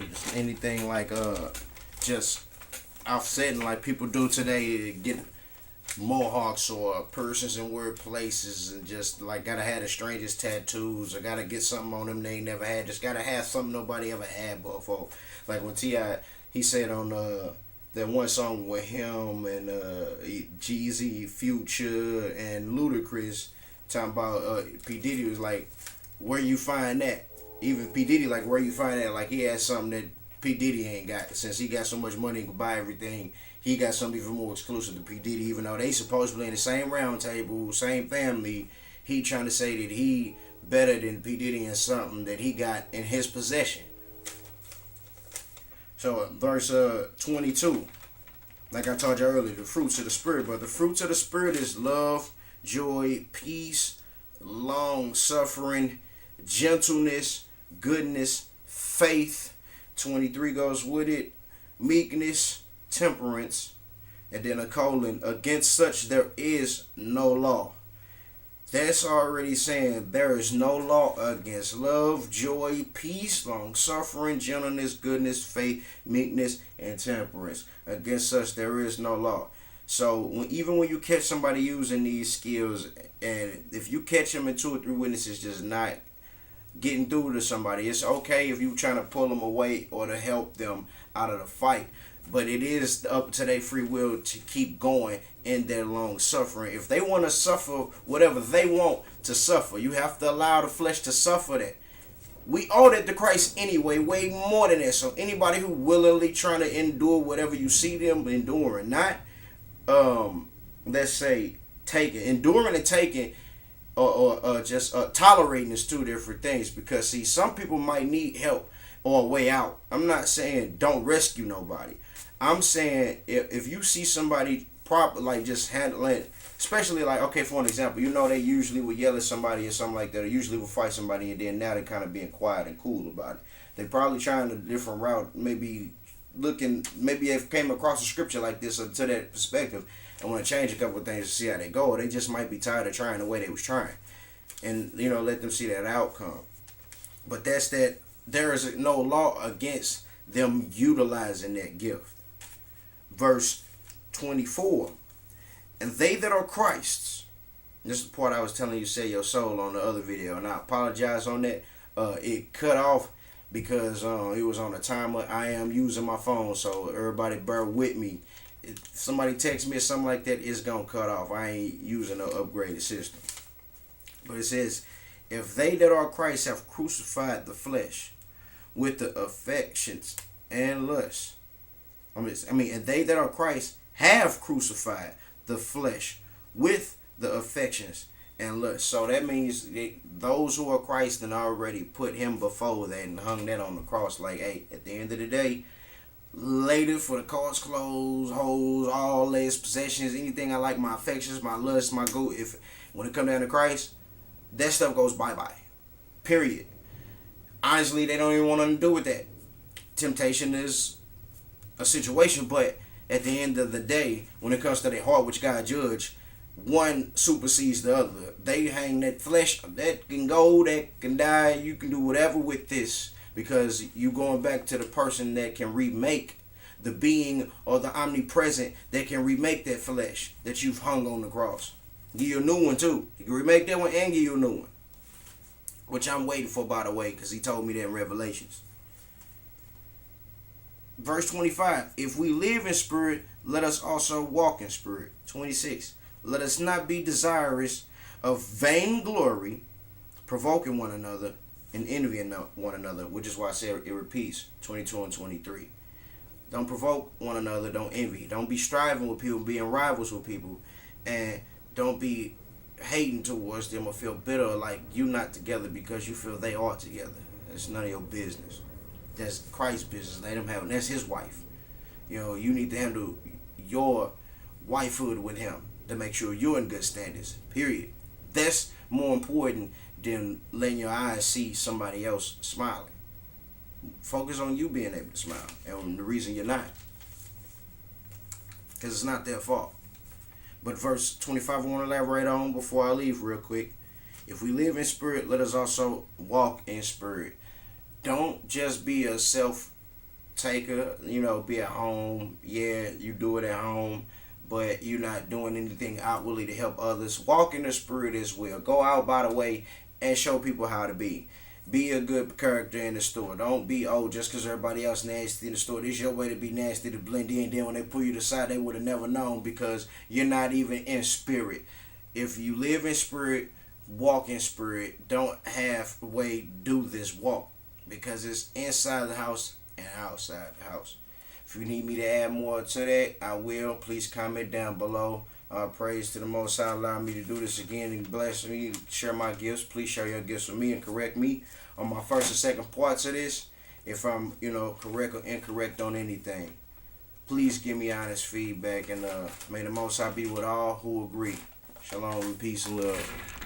just anything like just offsetting like people do today, get mohawks or persons in weird places and just like gotta have the strangest tattoos or gotta get something on them they ain't never had. Just gotta have something nobody ever had before. Like when T.I. he said on that one song with him and Jeezy, Future, and Ludacris talking about P Diddy was like, where you find that? Even P Diddy like where you find that? Like he had something that P Diddy ain't got. Since he got so much money and can buy everything, he got something even more exclusive to P Diddy. Even though they supposedly in the same round table, same family, he trying to say that he better than P Diddy in something that he got in his possession. So verse 22, like I told you earlier, the fruits of the spirit. But the fruits of the spirit is love, joy, peace, long suffering, gentleness, goodness, faith. 23 goes with it, meekness, temperance, and then a colon. Against such there is no law. That's already saying there is no law against love, joy, peace, long suffering, gentleness, goodness, faith, meekness, and temperance. Against such there is no law. So even when you catch somebody using these skills, and if you catch them and two or three witnesses just not getting through to somebody, it's okay if you trying to pull them away or to help them out of the fight. But it is up to their free will to keep going in their long suffering. If they want to suffer whatever they want to suffer, you have to allow the flesh to suffer that. We owe that to Christ anyway, way more than that. So anybody who willingly trying to endure whatever you see them enduring, not let's say taking, enduring and taking, or just tolerating is two different things. Because see, some people might need help or a way out. I'm not saying don't rescue nobody. I'm saying if you see somebody proper, like just handling, especially like, okay, for an example, you know they usually would yell at somebody or something like that, or usually would fight somebody, and then now they're kind of being quiet and cool about it. They probably trying a different route, maybe maybe they've came across a scripture like this or to that perspective and want to change a couple of things to see how they go. Or they just might be tired of trying the way they was trying, and let them see that outcome. But that's that. There is no law against them utilizing that gift. Verse 24. And they that are Christ's. This is the part I was telling you, say your soul on the other video. And I apologize on that. It cut off because it was on a timer. I am using my phone, so everybody bear with me. If somebody texts me or something like that, it's going to cut off. I ain't using no upgraded system. But it says, if they that are Christ have crucified the flesh with the affections and lusts. And they that are Christ have crucified the flesh with the affections and lusts. So that means those who are Christ and already put him before that and hung that on the cross. Like, hey, at the end of the day, later for the car's clothes, hoes, all this possessions, anything I like, my affections, my lusts, my go. If when it come down to Christ, that stuff goes bye-bye. Period. Honestly, they don't even want nothing to do with that. Temptation is a situation, but at the end of the day, when it comes to their heart, which God judge, one supersedes the other. They hang that flesh, that can go, that can die. You can do whatever with this because you going back to the person that can remake the being or the omnipresent that can remake that flesh that you've hung on the cross. Give you a new one too. You can remake that one and give you a new one, which I'm waiting for, by the way, because he told me that in Revelations. Verse 25, if we live in spirit, let us also walk in spirit. 26, let us not be desirous of vainglory, provoking one another and envying one another, which is why I said it repeats, 22 and 23. Don't provoke one another, don't envy. Don't be striving with people, being rivals with people, and don't be hating towards them or feel bitter like you not together because you feel they are together. It's none of your business. That's Christ's business. Let him have it. That's his wife. You need to handle your wifehood with him to make sure you're in good standards. Period. That's more important than letting your eyes see somebody else smiling. Focus on you being able to smile. And the reason you're not. Because it's not their fault. But verse 25 I want to elaborate on before I leave real quick. If we live in spirit, let us also walk in spirit. Don't just be a self taker, you know, be at home. Yeah, you do it at home, but you're not doing anything outwardly to help others. Walk in the spirit as well. Go out by the way and show people how to be. Be a good character in the store. Don't be, oh, just because everybody else nasty in the store. This is your way to be nasty to blend in. Then when they pull you to the side, they would have never known because you're not even in spirit. If you live in spirit, walk in spirit. Don't halfway do this walk because it's inside the house and outside the house. If you need me to add more to that, I will. Please comment down below. Praise to the Most High, allow me to do this again and bless me, share my gifts. Please share your gifts with me and correct me on my first and second parts of this. If I'm, correct or incorrect on anything, please give me honest feedback and may the Most High be with all who agree. Shalom and peace and love.